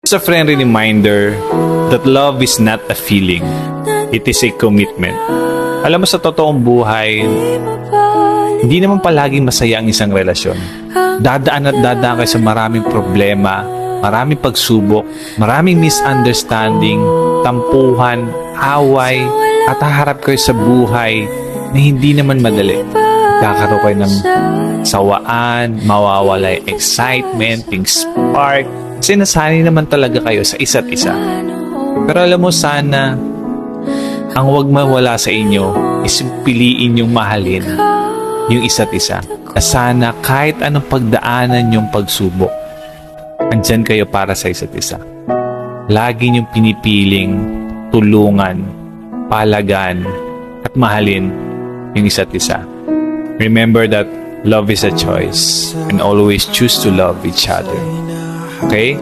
It's a friendly reminder that love is not a feeling. It is a commitment. Alam mo, sa totoong buhay, hindi naman palaging masaya ang isang relasyon. Dadaan at dadaan kayo sa maraming problema, maraming pagsubok, maraming misunderstanding, tampuhan, away, at haharap kayo sa buhay na hindi naman madali. Kakaroon kayo ng sawaan, mawawala yung excitement, yung spark. Kasi nasanay naman talaga kayo sa isa't isa. Pero alam mo, sana ang wag mawala sa inyo is piliin yung mahalin yung isa't isa. Na sana kahit anong pagdaanan yung pagsubok, andyan kayo para sa isa't isa. Lagi niyong pinipiling tulungan, palagan, at mahalin yung isa't isa. Remember that love is a choice and always choose to love each other. Okay?